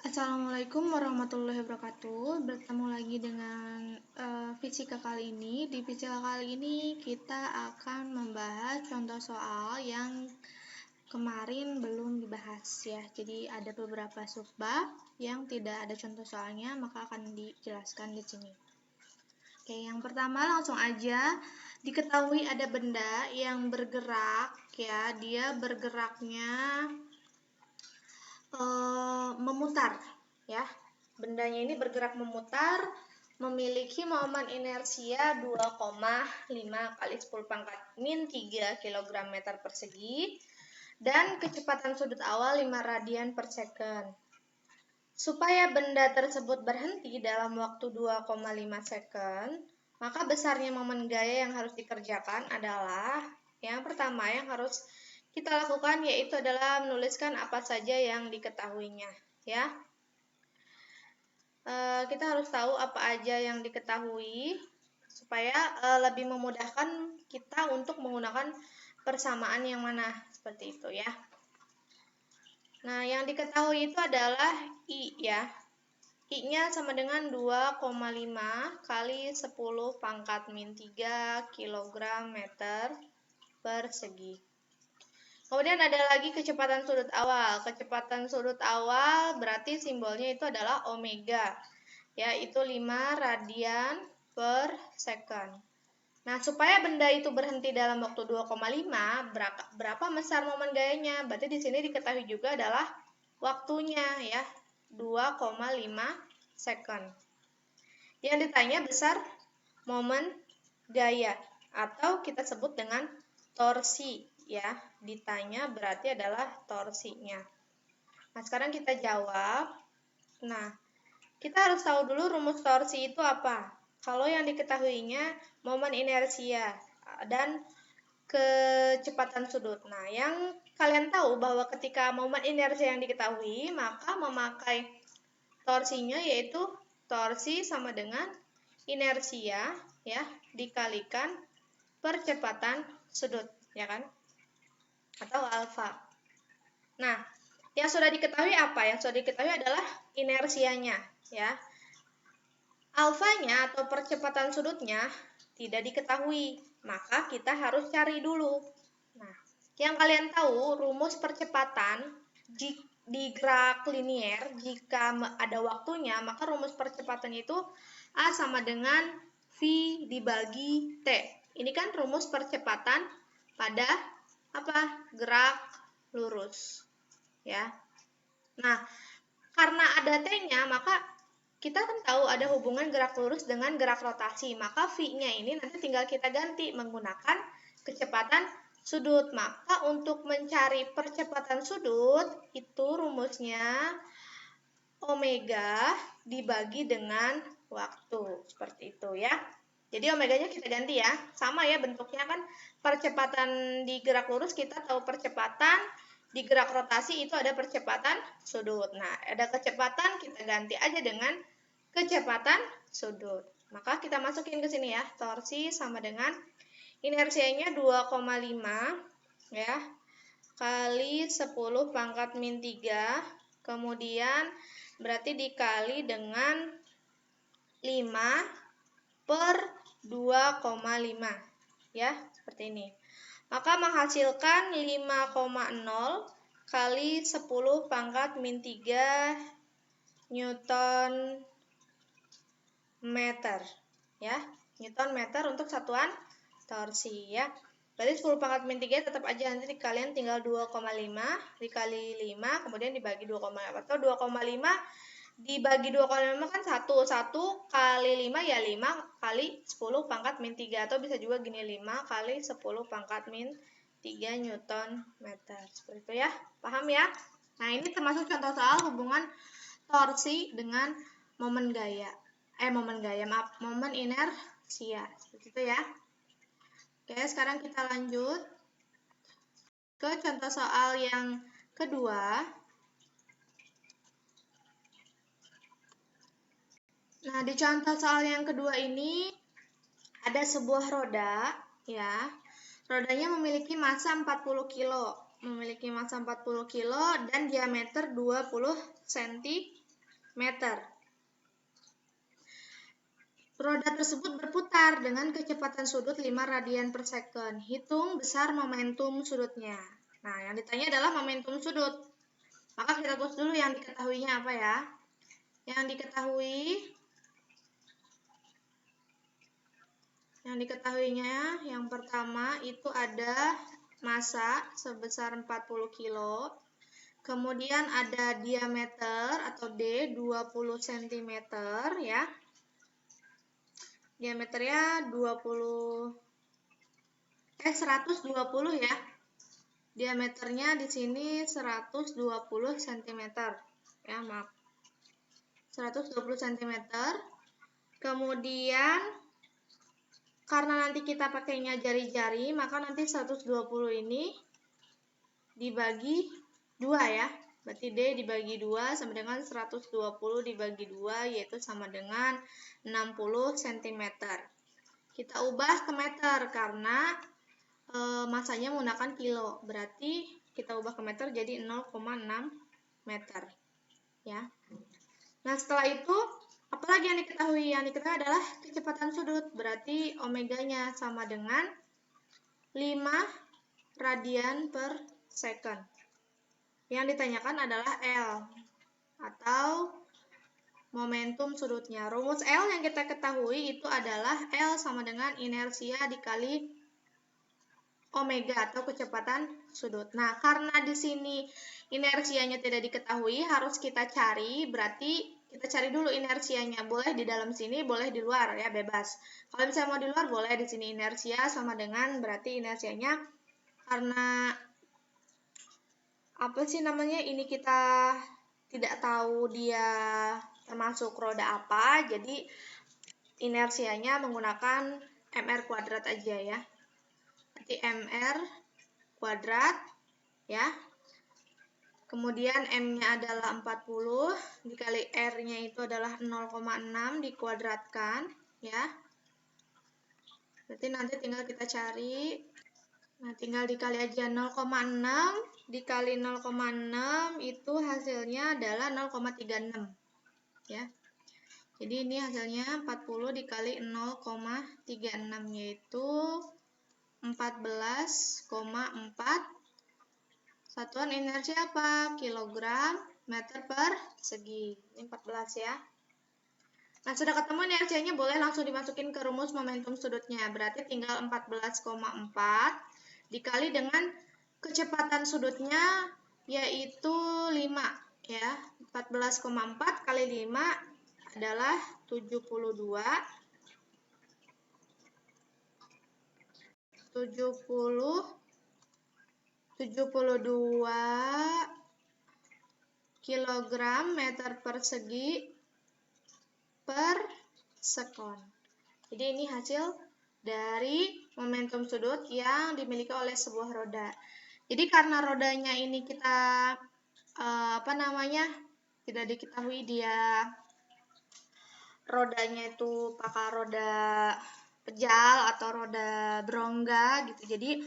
Assalamualaikum warahmatullahi wabarakatuh. Bertemu lagi dengan fisika kali ini. Di fisika kali ini kita akan membahas contoh soal yang kemarin belum dibahas ya. Jadi ada beberapa subbab yang tidak ada contoh soalnya, maka akan dijelaskan di sini. Oke, yang pertama langsung aja. Diketahui ada benda yang bergerak ya. Dia bergeraknya memutar ya. Bendanya ini bergerak memutar, memiliki momen inersia 2,5 kali 10 pangkat min 3 kg meter persegi dan kecepatan sudut awal 5 radian per second. Supaya benda tersebut berhenti dalam waktu 2,5 second, maka besarnya momen gaya yang harus dikerjakan adalah yang pertama yang harus kita lakukan yaitu adalah menuliskan apa saja yang diketahuinya ya. Kita harus tahu apa aja yang diketahui supaya lebih memudahkan kita untuk menggunakan persamaan yang mana seperti itu ya. Nah, yang diketahui itu adalah I ya. I-nya sama dengan 2,5 kali 10 pangkat min 3 kg meter persegi. Kemudian ada lagi kecepatan sudut awal. Kecepatan sudut awal berarti simbolnya itu adalah omega, yaitu 5 radian per second. Nah, supaya benda itu berhenti dalam waktu 2,5, berapa besar momen gayanya? Berarti di sini diketahui juga adalah waktunya ya, 2,5 second. Yang ditanya besar momen gaya atau kita sebut dengan torsi ya. Ditanya berarti adalah torsinya. Nah, sekarang kita jawab. Nah, kita harus tahu dulu rumus torsi itu apa. Kalau yang diketahuinya momen inersia dan kecepatan sudut. Nah, yang kalian tahu bahwa ketika momen inersia yang diketahui, maka memakai torsinya yaitu torsi sama dengan inersia ya dikalikan percepatan sudut, ya kan? Atau alfa. Nah, yang sudah diketahui apa? Yang sudah diketahui adalah inersianya ya. Alfanya atau percepatan sudutnya tidak diketahui, maka kita harus cari dulu. Nah, yang kalian tahu rumus percepatan di gerak linier jika ada waktunya, maka rumus percepatan itu A sama dengan V dibagi T. Ini kan rumus percepatan pada apa? Gerak lurus. Ya. Nah, karena ada T-nya, maka kita kan tahu ada hubungan gerak lurus dengan gerak rotasi, maka V-nya ini nanti tinggal kita ganti menggunakan kecepatan sudut. Maka untuk mencari percepatan sudut, itu rumusnya omega dibagi dengan waktu. Seperti itu ya. Jadi omeganya kita ganti ya. Sama ya bentuknya kan percepatan di gerak lurus kita tahu percepatan, di gerak rotasi itu ada percepatan sudut. Nah, ada kecepatan kita ganti aja dengan kecepatan sudut. Maka kita masukin ke sini ya. Torsi sama dengan inersianya 2,5 ya kali 10 pangkat min 3. Kemudian berarti dikali dengan 5 per 2,5 ya, seperti ini. Maka menghasilkan 5,0 kali 10 pangkat min 3 Newton meter ya. Newton meter untuk satuan torsi ya. Berarti 10 pangkat min 3 tetap aja nanti kalian tinggal 2,5 dikali 5 kemudian dibagi 2,5 atau 2,5 dibagi 2,5 kan 1 kali 5 ya 5 kali 10 pangkat min 3 atau bisa juga gini 5 kali 10 pangkat min 3 Newton meter. Seperti itu ya. Paham ya? Nah, ini termasuk contoh soal hubungan torsi dengan momen gaya. Momen inersia. Seperti itu ya. Oke, sekarang kita lanjut ke contoh soal yang kedua. Nah, di contoh soal yang kedua ini ada sebuah roda ya. Rodanya memiliki massa 40 kilo. Dan diameter 20 cm meter. Roda tersebut berputar dengan kecepatan sudut 5 radian per second. Hitung besar momentum sudutnya. Nah, yang ditanya adalah momentum sudut. Maka kita tulis dulu yang diketahuinya apa ya. Yang diketahuinya yang pertama itu ada massa sebesar 40 kilo. Kemudian ada diameter atau D 20 cm ya. Diameternya 120 ya. Diameternya di sini 120 cm. Ya, maaf. 120 cm. Kemudian karena nanti kita pakainya jari-jari, maka nanti 120 ini dibagi 2 ya. Berarti D dibagi 2 sama dengan 120 dibagi 2, yaitu sama dengan 60 cm. Kita ubah ke meter karena masanya menggunakan kilo. Berarti kita ubah ke meter jadi 0,6 meter. Ya. Nah, setelah itu, apalagi yang diketahui? Yang diketahui adalah kecepatan sudut. Berarti omeganya sama dengan 5 radian per second. Yang ditanyakan adalah L atau momentum sudutnya. Rumus L yang kita ketahui itu adalah L sama dengan inersia dikali omega atau kecepatan sudut. Nah, karena di sini inersianya tidak diketahui, harus kita cari. Berarti kita cari dulu inersianya. Boleh di dalam sini, boleh di luar ya, bebas. Kalau misalnya mau di luar, boleh di sini inersia sama dengan berarti inersianya karena apa sih namanya, ini kita tidak tahu dia termasuk roda apa, jadi inersianya menggunakan mr kuadrat aja ya. Berarti mr kuadrat ya. Kemudian m-nya adalah 40 dikali r-nya itu adalah 0,6 dikuadratkan ya. Berarti nanti tinggal kita cari. Nah, tinggal dikali aja 0,6 dikali 0,6 itu hasilnya adalah 0,36 ya. Jadi ini hasilnya 40 dikali 0,36 yaitu 14,4. Satuan inersi apa? Kilogram meter persegi. Ini 14 ya. Nah, sudah ketemu inersianya, boleh langsung dimasukin ke rumus momentum sudutnya. Berarti tinggal 14,4 dikali dengan kecepatan sudutnya yaitu 5 ya. 14,4 kali 5 adalah 72 kilogram meter persegi per sekon. Jadi ini hasil dari momentum sudut yang dimiliki oleh sebuah roda. Jadi karena rodanya ini kita tidak diketahui dia rodanya itu apakah roda pejal atau roda berongga gitu. Jadi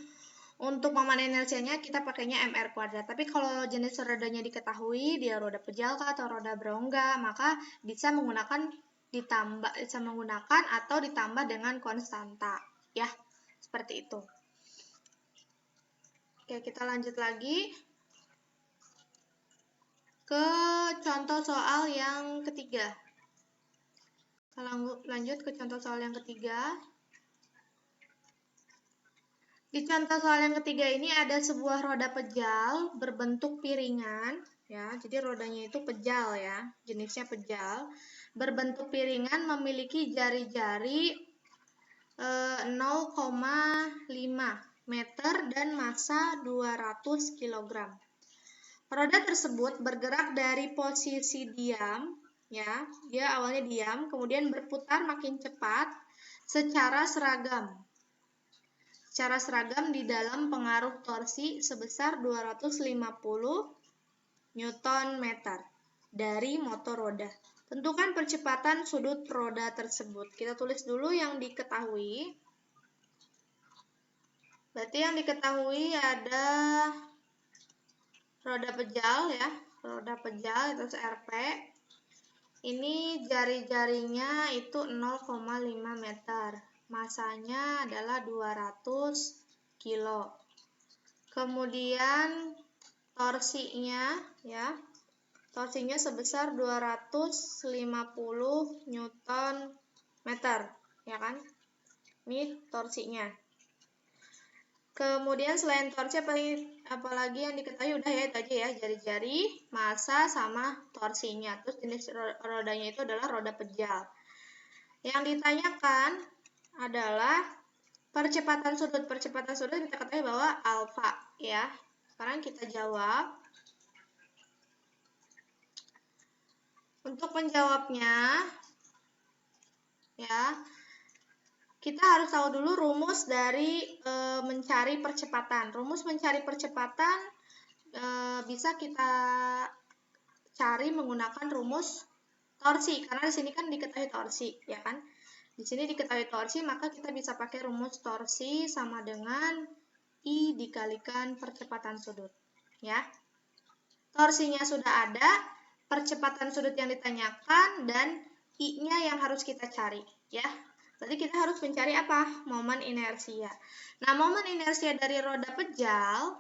untuk pemanen inersianya kita pakainya mr kuadrat. Tapi kalau jenis rodanya diketahui dia roda pejal atau roda berongga, maka bisa menggunakan atau ditambah dengan konstanta ya. Seperti itu. Oke, kita lanjut lagi ke contoh soal yang ketiga. Kita lanjut ke contoh soal yang ketiga. Di contoh soal yang ketiga ini ada sebuah roda pejal berbentuk piringan ya. Jadi rodanya itu pejal ya, jenisnya pejal. Berbentuk piringan memiliki jari-jari 0,5 meter dan massa 200 kg. Roda tersebut bergerak dari posisi diam ya. Dia awalnya diam, kemudian berputar makin cepat secara seragam di dalam pengaruh torsi sebesar 250 Nm dari motor roda. Tentukan percepatan sudut roda tersebut. Kita tulis dulu yang diketahui. Berarti yang diketahui ada roda pejal ya, roda pejal itu RP. Ini jari-jarinya itu 0,5 meter. Masanya adalah 200 kilo. Kemudian torsinya ya. Torsinya sebesar 250 Newton meter, ya kan? Ini torsinya. Kemudian selain torsi apalagi yang diketahui udah ya itu aja ya, jari-jari, massa sama torsinya. Terus jenis rodanya itu adalah roda pejal. Yang ditanyakan adalah percepatan sudut. Percepatan sudut kita ketahui bahwa alfa ya. Sekarang kita jawab. Untuk menjawabnya ya, kita harus tahu dulu rumus dari mencari percepatan. Rumus mencari percepatan bisa kita cari menggunakan rumus torsi, karena di sini kan diketahui torsi, ya kan? Di sini diketahui torsi, maka kita bisa pakai rumus torsi sama dengan I dikalikan percepatan sudut, ya. Torsinya sudah ada, percepatan sudut yang ditanyakan, dan I-nya yang harus kita cari, ya. Berarti kita harus mencari apa? Momen inersia. Nah, momen inersia dari roda pejal,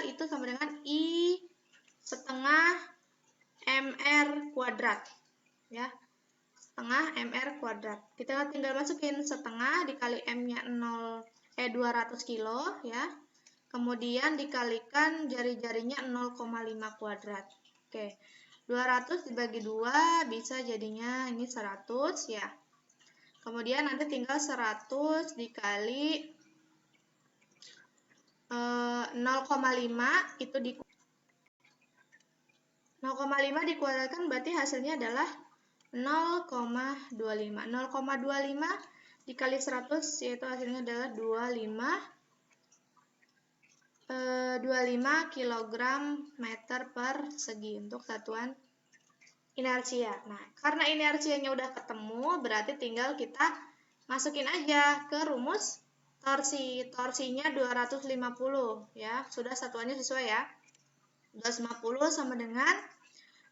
itu sama dengan I setengah mr kuadrat, ya. Setengah mr kuadrat. Kita tinggal masukin setengah dikali m-nya 200 kilo, ya. Kemudian dikalikan jari-jarinya 0,5 kuadrat. Oke. 200 dibagi 2 bisa jadinya ini 100 ya. Kemudian nanti tinggal 100 dikali 0,5 itu 0,5 dikuadratkan berarti hasilnya adalah 0,25. 0,25 dikali 100 yaitu hasilnya adalah 25 kg meter persegi untuk satuan inersia. Nah, karena inersianya udah ketemu, berarti tinggal kita masukin aja ke rumus torsi. Torsinya 250 ya. Sudah satuannya sesuai ya. 250 sama dengan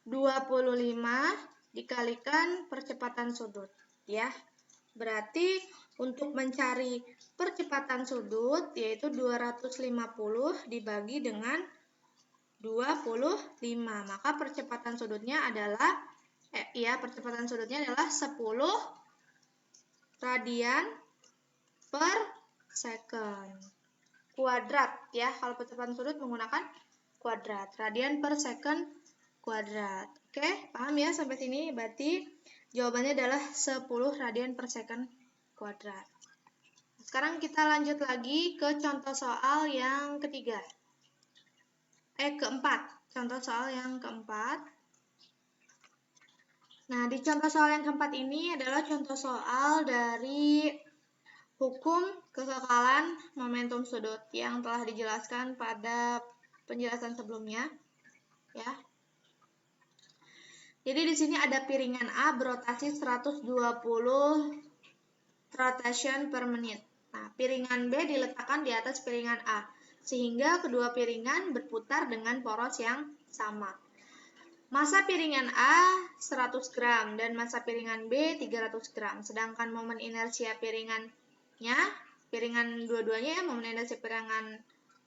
25 dikalikan percepatan sudut ya. Berarti untuk mencari percepatan sudut yaitu 250 dibagi dengan 25. Maka percepatan sudutnya adalah percepatan sudutnya adalah 10 radian per second. Kuadrat ya. Kalau percepatan sudut menggunakan kuadrat. Radian per second kuadrat. Oke, paham ya sampai sini? Berarti jawabannya adalah 10 radian per second kuadrat. Sekarang kita lanjut lagi ke contoh soal yang ketiga. Keempat. Contoh soal yang keempat. Nah, di contoh soal yang keempat ini adalah contoh soal dari hukum kekekalan momentum sudut yang telah dijelaskan pada penjelasan sebelumnya. Ya. Jadi di sini ada piringan A berotasi 120 rotation per menit. Nah, piringan B diletakkan di atas piringan A, sehingga kedua piringan berputar dengan poros yang sama. Massa piringan A 100 gram dan massa piringan B 300 gram. Sedangkan momen inersia piringan dua-duanya ya, momen inersia piringan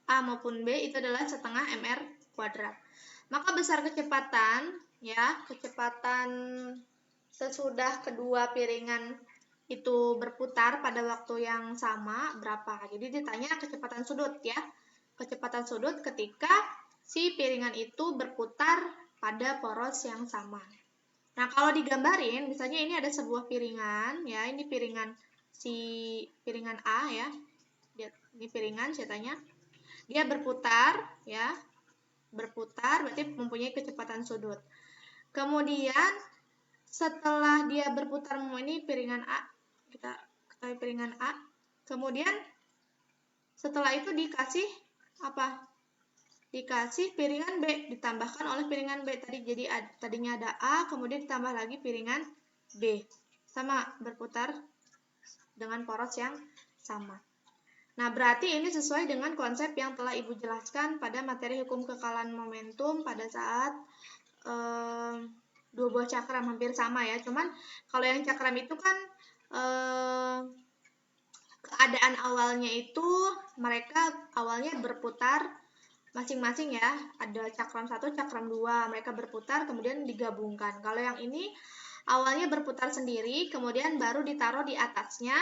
A maupun B itu adalah setengah mr kuadrat. Maka besar kecepatan sesudah kedua piringan itu berputar pada waktu yang sama berapa. Jadi ditanya kecepatan sudut ya. Kecepatan sudut ketika si piringan itu berputar pada poros yang sama. Nah, kalau digambarin, misalnya ini ada sebuah piringan ya, ini piringan A ya. Ini piringan ceritanya. Dia berputar ya. Berputar berarti mempunyai kecepatan sudut. Kemudian setelah dia berputar, ini piringan A, kita ketahui piringan A. Kemudian setelah itu dikasih apa? Dikasih piringan B, ditambahkan oleh piringan B tadi. Jadi tadinya ada A, kemudian ditambah lagi piringan B. Sama, berputar dengan poros yang sama. Nah, berarti ini sesuai dengan konsep yang telah Ibu jelaskan pada materi hukum kekekalan momentum pada saat dua buah cakram, hampir sama ya. Cuman kalau yang cakram itu kan keadaan awalnya itu mereka awalnya berputar masing-masing ya. Ada cakram 1, cakram 2, mereka berputar kemudian digabungkan. Kalau yang ini awalnya berputar sendiri, kemudian baru ditaruh di atasnya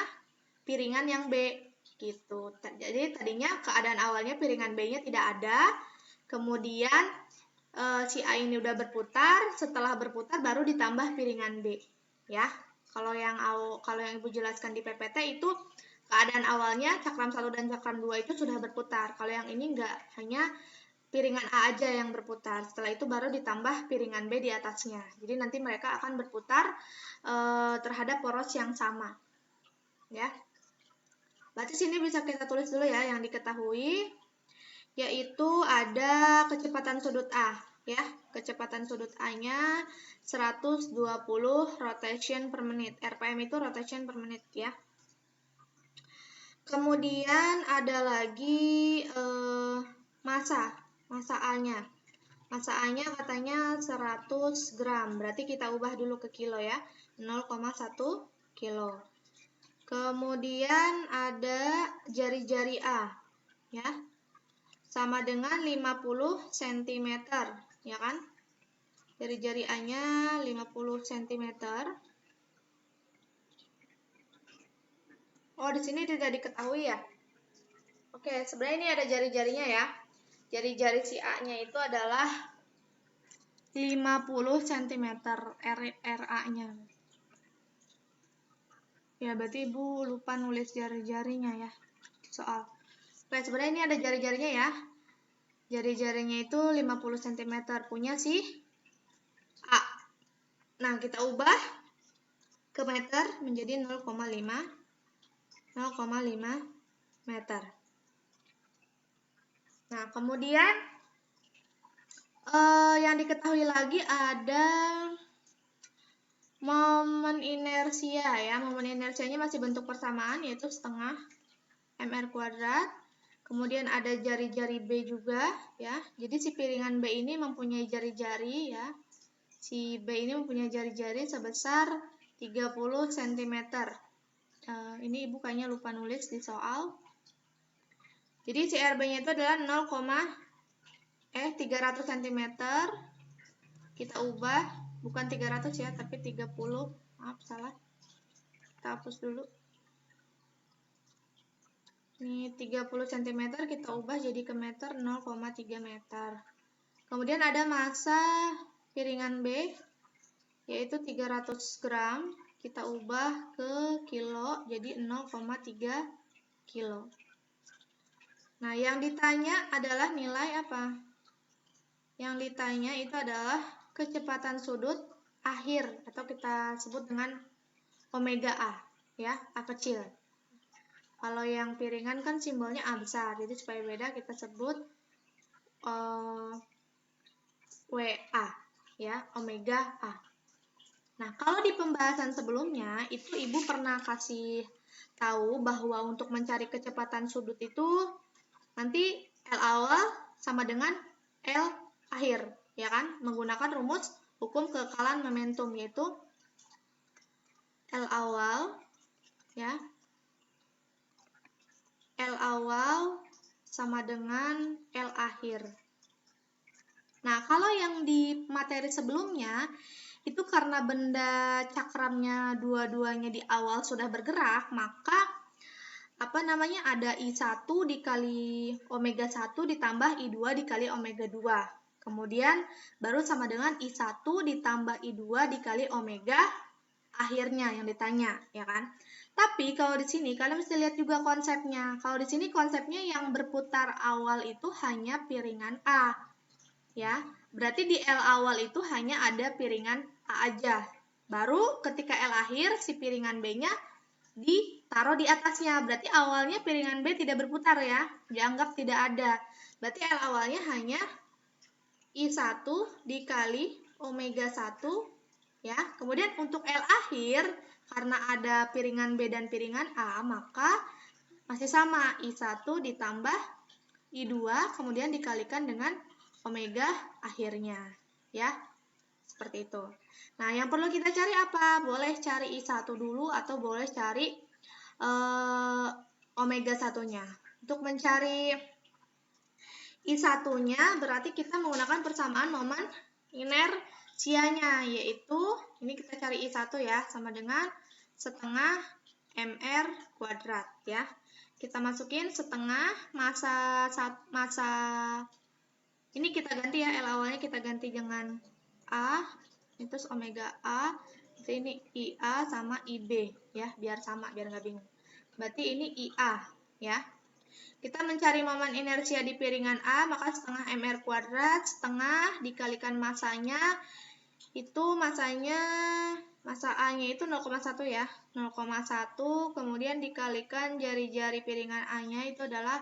piringan yang B gitu. Jadi tadinya keadaan awalnya piringan B-nya tidak ada, kemudian si A ini udah berputar, setelah berputar baru ditambah piringan B ya. Kalau yang Ibu jelaskan di PPT itu keadaan awalnya cakram 1 dan cakram 2 itu sudah berputar. Kalau yang ini enggak, hanya piringan A aja yang berputar. Setelah itu baru ditambah piringan B di atasnya. Jadi nanti mereka akan berputar terhadap poros yang sama. Ya. Berarti sini bisa kita tulis dulu ya yang diketahui, yaitu ada kecepatan sudut A. Ya, kecepatan sudut A-nya 120 rotation per menit. RPM itu rotation per menit ya. Kemudian ada lagi massa A-nya. Massa A-nya katanya 100 gram. Berarti kita ubah dulu ke kilo ya. 0,1 kilo. Kemudian ada jari-jari A, ya, sama dengan 50 cm, ya kan? Jari-jari A-nya 50 cm. Oh, di sini tidak diketahui ya? Oke, sebenarnya ini ada jari-jarinya ya. Jari-jari si A-nya itu adalah 50 cm RA-nya. Ya, berarti Ibu lupa nulis jari-jarinya ya, soal. Oke, sebenarnya ini ada jari-jarinya ya. Jari-jarinya itu 50 cm punya si A. Nah, kita ubah ke meter menjadi 0,5 meter. Nah, kemudian yang diketahui lagi ada momen inersia ya. Momen inersianya masih bentuk persamaan, yaitu setengah mr². Kemudian ada jari-jari B juga ya. Jadi si piringan B ini mempunyai jari-jari ya. Si B ini mempunyai jari-jari sebesar 30 cm. Ini Ibu kayaknya lupa nulis di soal. Jadi si RB-nya itu adalah 300 cm. Kita ubah, bukan 300 ya, tapi 30. Maaf, salah. Kita hapus dulu. Ini 30 cm kita ubah jadi ke meter, 0,3 meter. Kemudian ada massa piringan B, yaitu 300 gram. Kita ubah ke kilo, jadi 0,3 kilo. Nah, yang ditanya adalah nilai apa? Yang ditanya itu adalah kecepatan sudut akhir, atau kita sebut dengan omega A, ya, A kecil. Kalau yang piringan kan simbolnya A besar, jadi supaya beda kita sebut WA, ya, omega A. Nah, kalau di pembahasan sebelumnya, itu Ibu pernah kasih tahu bahwa untuk mencari kecepatan sudut itu nanti L awal sama dengan L akhir, ya kan? Menggunakan rumus hukum kekekalan momentum, yaitu L awal, ya, L awal sama dengan L akhir. Nah, kalau yang di materi sebelumnya, itu karena benda cakramnya dua-duanya di awal sudah bergerak, maka ada I1 dikali omega 1 ditambah I2 dikali omega 2. Kemudian baru sama dengan I1 ditambah I2 dikali omega akhirnya yang ditanya, ya kan? Tapi kalau di sini kalian mesti lihat juga konsepnya. Kalau di sini konsepnya yang berputar awal itu hanya piringan A. Ya, berarti di L awal itu hanya ada piringan A aja. Baru ketika L akhir si piringan B-nya ditaruh di atasnya. Berarti awalnya piringan B tidak berputar ya. Dianggap tidak ada. Berarti L awalnya hanya I1 dikali omega 1 ya. Kemudian untuk L akhir karena ada piringan B dan piringan A, maka masih sama I1 ditambah I2 kemudian dikalikan dengan omega akhirnya ya. Seperti itu. Nah, yang perlu kita cari apa? Boleh cari I1 dulu atau boleh cari omega 1-nya. Untuk mencari I1-nya berarti kita menggunakan persamaan momen inersianya, yaitu ini kita cari I1 ya, sama dengan setengah mr kuadrat ya. Kita masukin setengah massa ini kita ganti ya, L awalnya kita ganti dengan A, terus omega A, ini IA sama IB ya, biar sama, biar nggak bingung. Berarti ini IA ya. Kita mencari momen inersia di piringan A, maka setengah mr kuadrat, setengah dikalikan masanya, itu masanya, massa A-nya itu 0,1 ya, 0,1, kemudian dikalikan jari-jari piringan A-nya itu adalah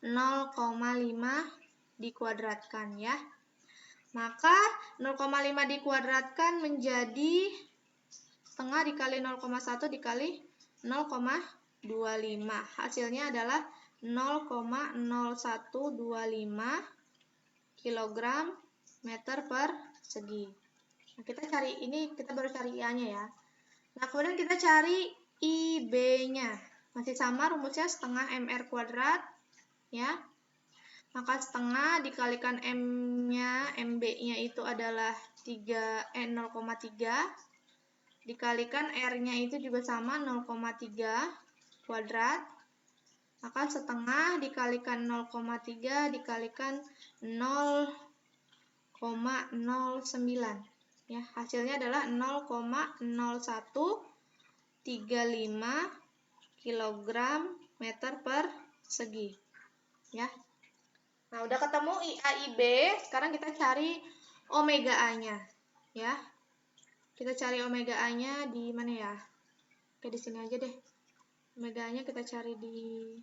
0,5 dikuadratkan ya. Maka 0,5 dikuadratkan menjadi setengah dikali 0,1 dikali 0,25. Hasilnya adalah 0,0125 kg meter persegi. Nah, kita cari ini, kita baru cari IA-nya ya. Nah, kemudian kita cari IB-nya. Masih sama rumusnya setengah mr kuadrat ya. Maka setengah dikalikan M-nya, MB-nya itu adalah 0,3. Dikalikan R-nya itu juga sama 0,3 kuadrat. Maka setengah dikalikan 0,3 dikalikan 0,09. Ya, hasilnya adalah 0,0135 kg meter persegi. Ya. Nah, udah ketemu IA IB, sekarang kita cari omega A-nya, ya. Kita cari omega A-nya di mana ya? Oke, di sini aja deh. Omega A-nya kita cari di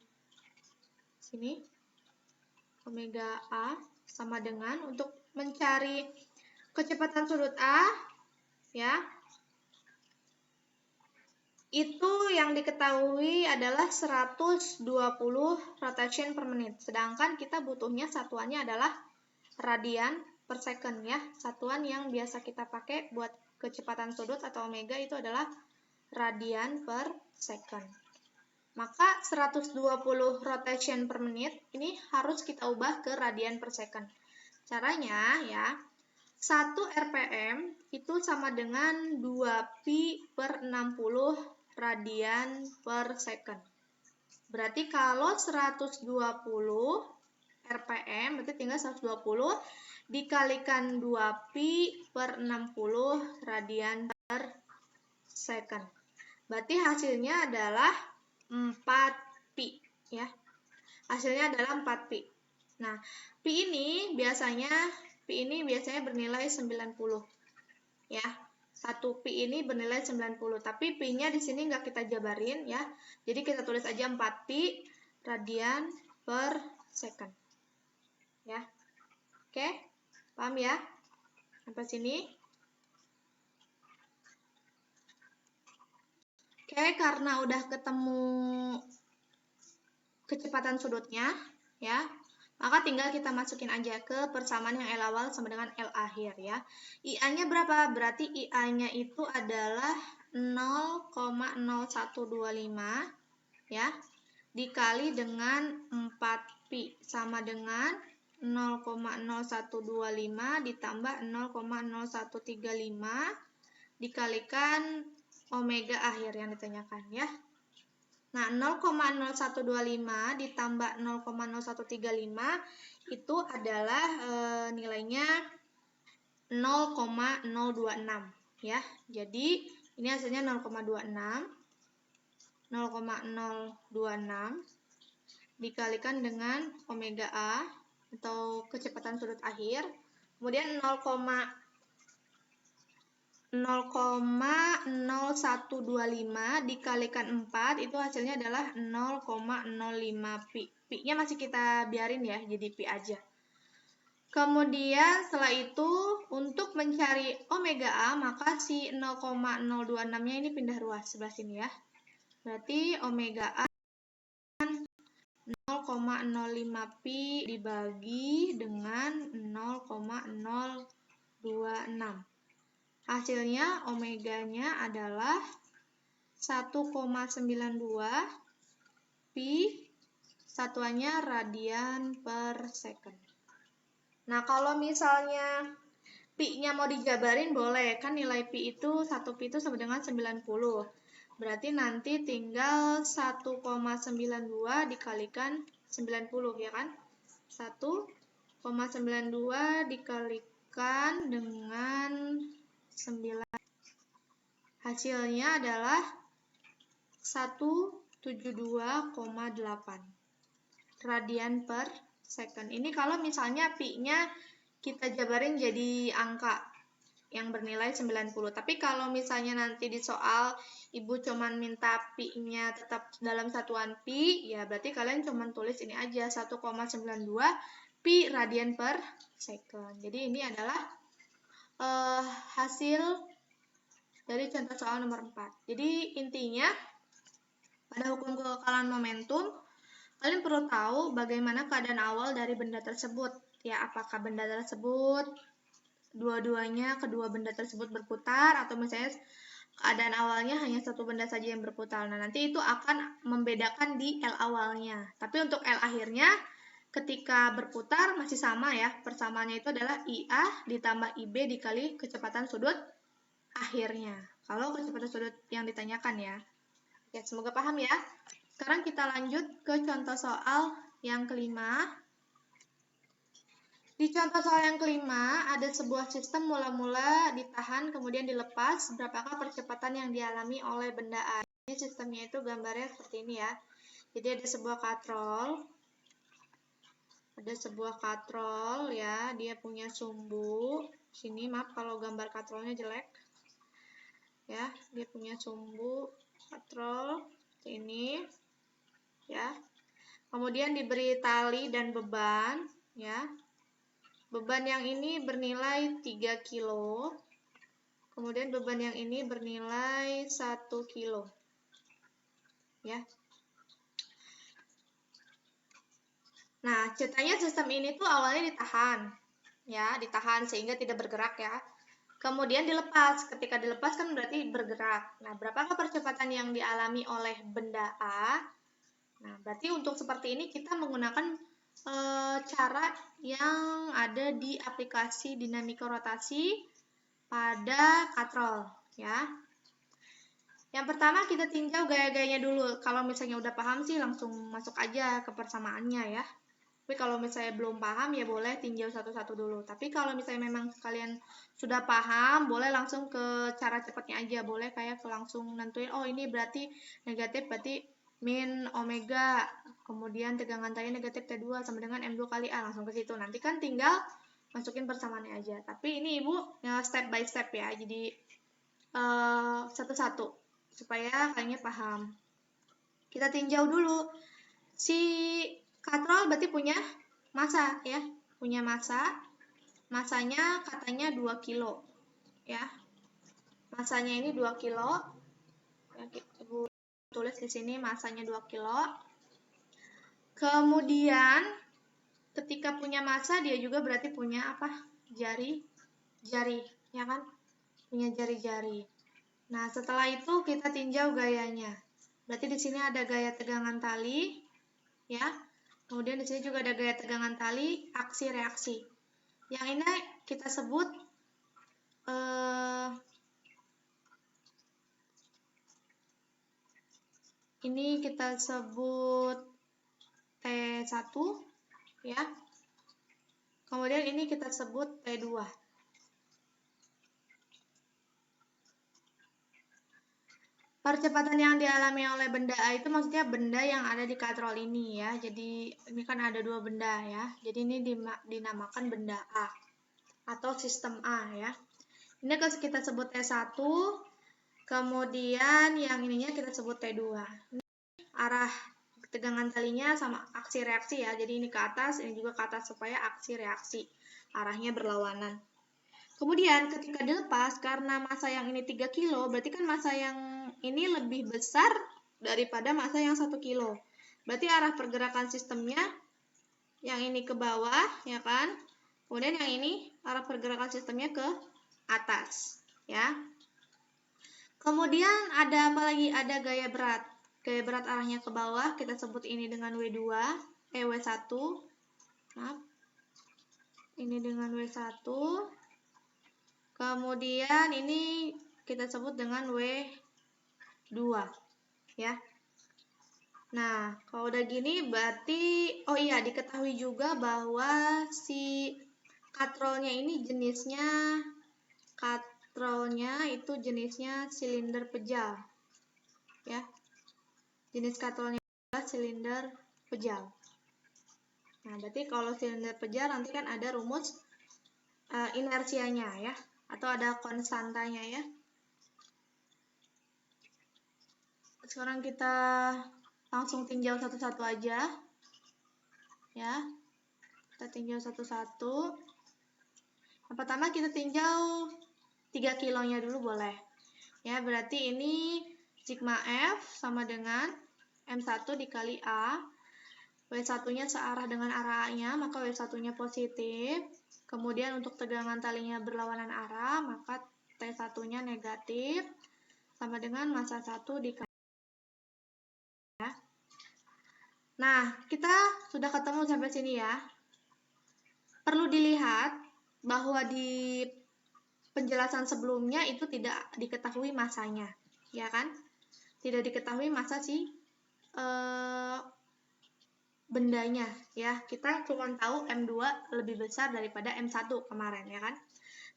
sini. Omega A sama dengan, untuk mencari kecepatan sudut A, ya. Itu yang diketahui adalah 120 rotation per menit. Sedangkan kita butuhnya satuannya adalah radian per second ya. Satuan yang biasa kita pakai buat kecepatan sudut atau omega itu adalah radian per second. Maka 120 rotation per menit ini harus kita ubah ke radian per second. Caranya ya, 1 RPM itu sama dengan 2pi per 60 radian per second. Berarti kalau 120 RPM, berarti tinggal 120 dikalikan 2pi per 60 radian per second. Berarti hasilnya adalah 4pi ya. Hasilnya adalah 4pi. Nah, pi ini biasanya bernilai 90 ya. 1 pi ini bernilai 90, tapi pi-nya di sini nggak kita jabarin ya. Jadi kita tulis aja 4pi radian per second. Ya. Oke, paham ya? Sampai sini. Oke, karena udah ketemu kecepatan sudutnya ya, maka tinggal kita masukin aja ke persamaan yang L awal sama dengan L akhir ya. IA-nya berapa? Berarti IA-nya itu adalah 0,0125 ya, dikali dengan 4pi sama dengan 0,0125 ditambah 0,0135 dikalikan omega akhir yang ditanyakan ya. Nah, 0,0125 ditambah 0,0135 itu adalah nilainya 0,026 ya. Jadi ini hasilnya 0,26 dikalikan dengan omega A atau kecepatan sudut akhir. Kemudian 0,0125 dikalikan 4 itu hasilnya adalah 0,05 pi. Pi-nya masih kita biarin ya, jadi pi aja. Kemudian setelah itu untuk mencari omega A, maka si 0,026-nya ini pindah ruas sebelah sini ya. Berarti omega A 0,05 pi dibagi dengan 0,026. Hasilnya omeganya adalah 1,92 pi, satuannya radian per second. Nah, kalau misalnya pi-nya mau dijabarin boleh, kan nilai pi itu 1 pi itu sama dengan 90. Berarti nanti tinggal 1,92 dikalikan 90 ya kan? 1,92 dikalikan dengan 9. Hasilnya adalah 172,8 radian per second. Ini kalau misalnya pi-nya kita jabarin jadi angka yang bernilai 90. Tapi kalau misalnya nanti di soal ibu cuman minta pi-nya tetap dalam satuan pi, ya berarti kalian cuman tulis ini aja 1,92 pi radian per second. Jadi ini adalah hasil dari contoh soal nomor 4. Jadi intinya pada hukum kekekalan momentum, kalian perlu tahu bagaimana keadaan awal dari benda tersebut. Ya, apakah benda tersebut kedua benda tersebut berputar, atau misalnya keadaan awalnya hanya satu benda saja yang berputar. Nah, nanti itu akan membedakan di L awalnya. Tapi untuk L akhirnya, ketika berputar masih sama ya. Persamaannya itu adalah IA ditambah IB dikali kecepatan sudut akhirnya. Kalau kecepatan sudut yang ditanyakan ya. Oke, semoga paham ya. Sekarang kita lanjut ke contoh soal yang kelima. Di contoh soal yang kelima, ada sebuah sistem mula-mula ditahan kemudian dilepas. Berapakah percepatan yang dialami oleh benda A? Ini sistemnya itu gambarnya seperti ini ya. Jadi ada sebuah katrol. Ada sebuah katrol ya, dia punya sumbu. Sini maaf kalau gambar katrolnya jelek. Ya, dia punya sumbu katrol ini ya. Kemudian diberi tali dan beban ya. Beban yang ini bernilai 3 kilo. Kemudian beban yang ini bernilai 1 kilo. Ya. Nah, ceritanya sistem ini tuh awalnya ditahan. Ya, ditahan sehingga tidak bergerak ya. Kemudian dilepas. Ketika dilepas kan berarti bergerak. Nah, berapakah percepatan yang dialami oleh benda A? Nah, berarti untuk seperti ini kita menggunakan cara yang ada di aplikasi dinamika rotasi pada katrol ya. Yang pertama kita tinjau gaya-gayanya dulu. Kalau misalnya udah paham sih langsung masuk aja ke persamaannya ya. Tapi kalau misalnya belum paham ya boleh tinjau satu-satu dulu. Tapi kalau misalnya memang kalian sudah paham, boleh langsung ke cara cepatnya aja. Boleh kayak langsung nentuin, oh ini berarti negatif, berarti min omega, kemudian tegangan tali negatif T2 sama dengan M2 kali A, langsung ke situ. Nanti kan tinggal masukin persamaannya aja. Tapi ini ibu step by step ya, jadi satu-satu supaya kalian paham. Kita tinjau dulu. Si katrol berarti punya massa ya, punya massa. Massanya katanya 2 kilo ya. Massanya ini 2 kilo. Ya, ibu tulis di sini massanya 2 kilo. Kemudian ketika punya massa dia juga berarti punya apa? Jari-jari, ya kan? Punya jari-jari. Nah, setelah itu kita tinjau gayanya. Berarti di sini ada gaya tegangan tali, ya. Kemudian di sini juga ada gaya tegangan tali, aksi reaksi. Yang ini kita sebut ini kita sebut T1 ya. Kemudian ini kita sebut T2. Percepatan yang dialami oleh benda A itu maksudnya benda yang ada di katrol ini ya. Jadi ini kan ada dua benda ya. Jadi ini dinamakan benda A atau sistem A ya. Ini kita sebut T1. Kemudian yang ininya kita sebut T2. Ini arah tegangan talinya sama aksi reaksi ya. Jadi ini ke atas, ini juga ke atas supaya aksi reaksi. Arahnya berlawanan. Kemudian ketika dilepas, karena massa yang ini 3 kilo, berarti kan massa yang ini lebih besar daripada massa yang 1 kilo. Berarti arah pergerakan sistemnya yang ini ke bawah, ya kan? Kemudian yang ini arah pergerakan sistemnya ke atas. ya. Kemudian ada apa lagi? Ada gaya berat. Gaya berat arahnya ke bawah, kita sebut ini dengan W2, W1. Maaf. Ini dengan W1. Kemudian ini kita sebut dengan W2, ya. Nah, kalau udah gini berarti, oh iya, diketahui juga bahwa si katrolnya ini itu jenisnya silinder pejal, ya. Jenis katrolnya adalah silinder pejal. Nah, berarti kalau silinder pejal nanti kan ada rumus inersianya, ya, atau ada konstantanya, ya. Sekarang kita langsung tinjau satu-satu aja, ya. Kita tinjau satu-satu. Yang pertama kita tinjau 3 kilonya dulu boleh. Ya, berarti ini sigma F sama dengan M1 dikali A. W1-nya searah dengan arah A-nya, maka W1-nya positif. Kemudian untuk tegangan talinya berlawanan arah, maka T1-nya negatif. Sama dengan massa 1 dikali A. Nah, kita sudah ketemu sampai sini, ya. Perlu dilihat bahwa di penjelasan sebelumnya itu tidak diketahui masanya, ya kan? Tidak diketahui massa si bendanya, ya. Kita cuma tahu M2 lebih besar daripada M1 kemarin, ya kan?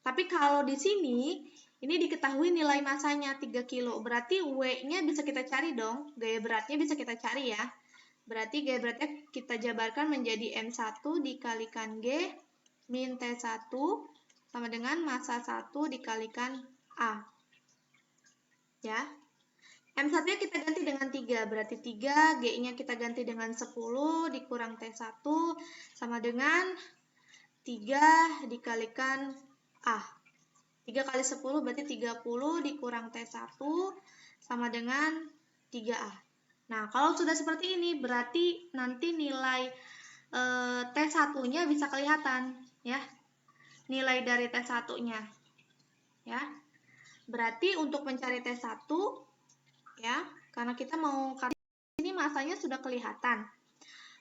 Tapi kalau di sini ini diketahui nilai masanya 3 kilo, berarti W-nya bisa kita cari dong, gaya beratnya bisa kita cari, ya. Berarti gaya beratnya kita jabarkan menjadi M1 dikalikan G min T1 sama dengan massa 1 dikalikan A. Ya. M1-nya kita ganti dengan 3, berarti 3, G-nya kita ganti dengan 10 dikurang T1 sama dengan 3 dikalikan A. 3 kali 10 berarti 30 dikurang T1 sama dengan 3A. Nah, kalau sudah seperti ini, berarti nanti nilai T1-nya bisa kelihatan, ya. Nilai dari T1-nya. Ya. Berarti untuk mencari T1, ya, karena kita mau ini masanya sudah kelihatan.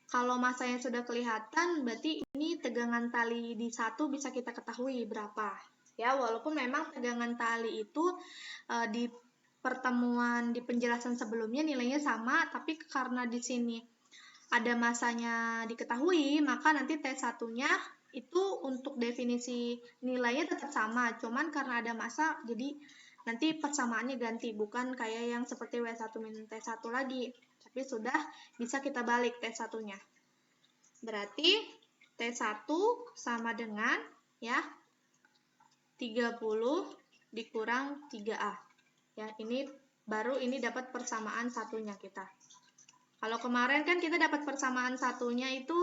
Kalau masanya sudah kelihatan, berarti ini tegangan tali di 1 bisa kita ketahui berapa. Ya, walaupun memang tegangan tali itu di pertemuan di penjelasan sebelumnya nilainya sama, tapi karena di sini ada masanya diketahui, maka nanti T1-nya itu untuk definisi nilainya tetap sama, cuman karena ada massa, jadi nanti persamaannya ganti, bukan kayak yang seperti W1 min T1 lagi, tapi sudah bisa kita balik T1-nya. Berarti T1 sama dengan, ya, 30 dikurang 3A. Ya, ini baru ini dapat persamaan satunya kita. Kalau kemarin kan kita dapat persamaan satunya itu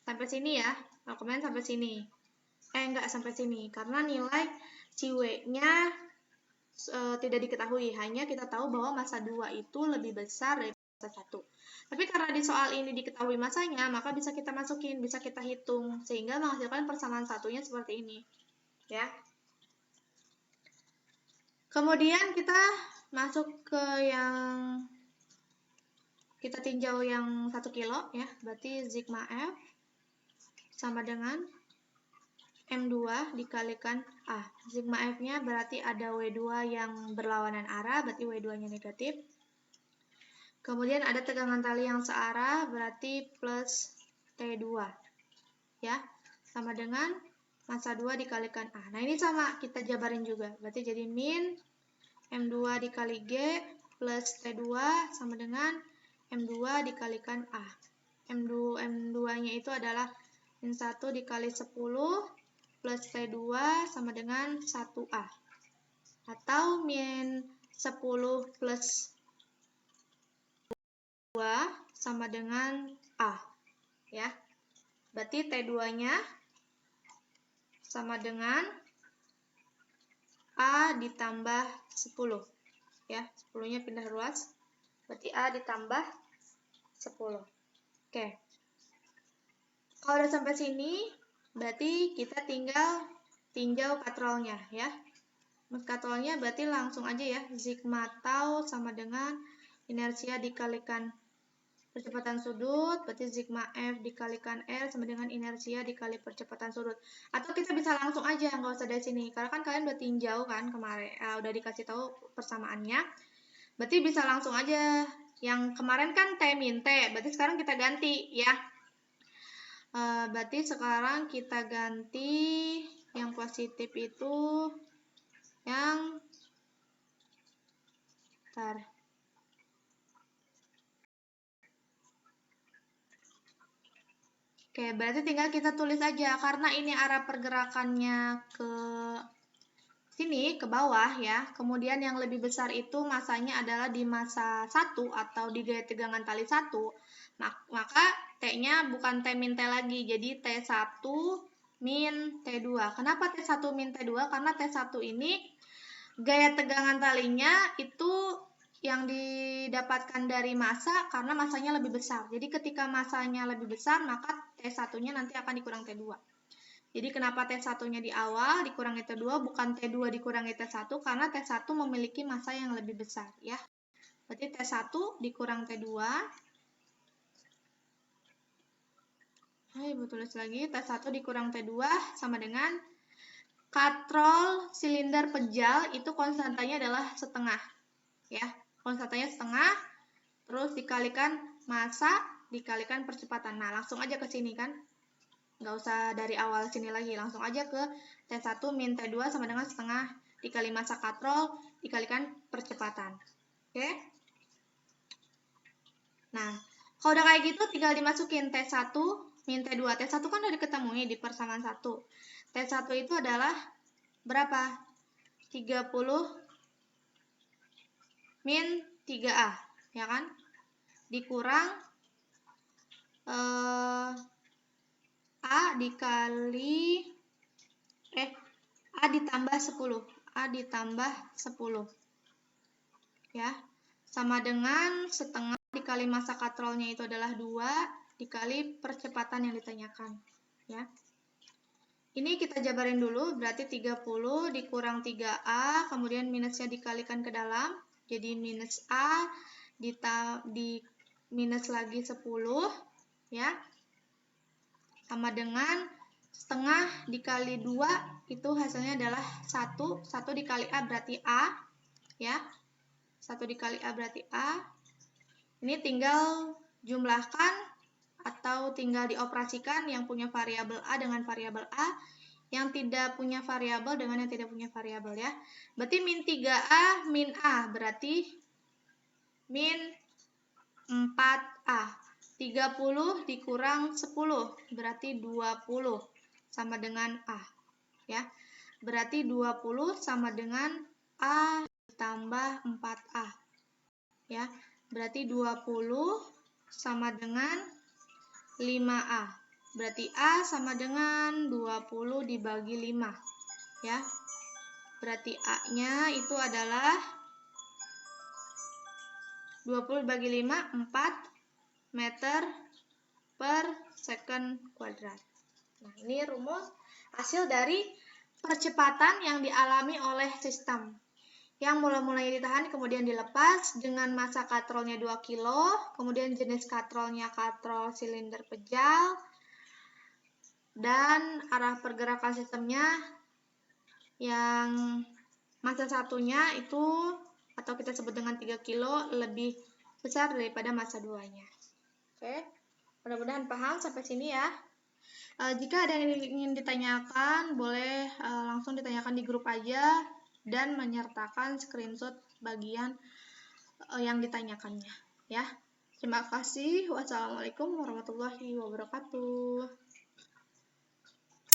sampai sini, ya. Kalau kemarin sampai sini. Enggak sampai sini, karena nilai W-nya tidak diketahui. Hanya kita tahu bahwa massa 2 itu lebih besar dari massa 1. Tapi karena di soal ini diketahui massanya, maka bisa kita masukin, bisa kita hitung, sehingga menghasilkan persamaan satunya seperti ini. Ya. Kemudian kita masuk ke yang kita tinjau yang 1 kilo, ya. Berarti sigma F sama dengan M2 dikalikan A. Sigma F-nya berarti ada W2 yang berlawanan arah, berarti W2-nya negatif. Kemudian ada tegangan tali yang searah, berarti plus T2. Ya, sama dengan massa 2 dikalikan A. Nah, ini sama, kita jabarin juga. Berarti jadi min M2 dikali G plus T2 sama dengan M2 dikalikan A. M2-nya itu adalah min 1 dikali 10 plus T2 sama dengan 1A. Atau min 10 plus 2 sama dengan A. Ya. Berarti T2-nya sama dengan A ditambah 10. Ya, 10-nya pindah ruas. Berarti A ditambah 10. Oke. Kalau udah sampai sini, berarti kita tinggal tinjau katrolnya, ya. Mass katrolnya berarti langsung aja ya, sigma tau sama dengan inersia dikalikan percepatan sudut, berarti sigma F dikalikan R sama dengan inersia dikali percepatan sudut. Atau kita bisa langsung aja, nggak usah dari sini, karena kan kalian udah tinjau kan kemarin, udah dikasih tahu persamaannya. Berarti bisa langsung aja, yang kemarin kan T min T, berarti sekarang kita ganti ya. Berarti sekarang kita ganti yang positif itu yang Oke, berarti tinggal kita tulis aja karena ini arah pergerakannya ke sini, ke bawah ya. Kemudian yang lebih besar itu masanya adalah di massa 1 atau di gaya tegangan tali 1. Maka T-nya bukan T min T lagi, jadi T1 min T2. Kenapa T1 min T2? Karena T1 ini gaya tegangan talinya itu yang didapatkan dari massa karena massanya lebih besar. Jadi ketika massanya lebih besar, maka T1-nya nanti akan dikurang T2. Jadi kenapa T1-nya di awal dikurangi T2, bukan T2 dikurangi T1, karena T1 memiliki massa yang lebih besar ya. Berarti T1 dikurang T2. Ibu tulis lagi, T1 dikurang T2 sama dengan katrol silinder pejal itu konstantanya adalah setengah ya. Konstantanya setengah, terus dikalikan massa, dikalikan percepatan. Nah, langsung aja ke sini kan. Nggak usah dari awal sini lagi, langsung aja ke T1 min T2 sama dengan setengah dikali massa katrol, dikalikan percepatan. Oke? Nah, kalau udah kayak gitu, tinggal dimasukin T1 min T2. T1 kan udah diketemui di persamaan 1. T1 itu adalah berapa? 30 min 3A, ya kan? Dikurang A dikali A ditambah 10. A ditambah 10. Ya. Sama dengan setengah dikali massa katrolnya itu adalah 2 dikali percepatan yang ditanyakan, ya. Ini kita jabarin dulu, berarti 30 dikurang 3A, kemudian minusnya dikalikan ke dalam, jadi minus A, di minus lagi 10, ya. Sama dengan setengah dikali 2, itu hasilnya adalah 1, 1 dikali A berarti A, ya. 1 dikali A berarti A. Ini tinggal jumlahkan atau tinggal dioperasikan yang punya variabel A dengan variabel A, yang tidak punya variabel dengan yang tidak punya variabel ya. Berarti min 3A min A berarti min 4A. 30 dikurang 10 berarti 20 sama dengan A ya. Berarti 20 sama dengan A ditambah 4A ya. Berarti 20 sama dengan 5A. Berarti A sama dengan 20 dibagi 5. Ya. Berarti A-nya itu adalah 20 dibagi 5, 4 meter per second kuadrat. Nah, ini rumus hasil dari percepatan yang dialami oleh sistem. Yang mulai ditahan kemudian dilepas dengan massa katrolnya 2 kilo, kemudian jenis katrolnya katrol silinder pejal, dan arah pergerakan sistemnya yang massa satunya itu atau kita sebut dengan 3 kilo lebih besar daripada massa 2-nya. Oke, mudah-mudahan paham sampai sini ya. Jika ada yang ingin ditanyakan, boleh langsung ditanyakan di grup aja dan menyertakan screenshot bagian yang ditanyakannya ya. Terima kasih. Wassalamualaikum warahmatullahi wabarakatuh.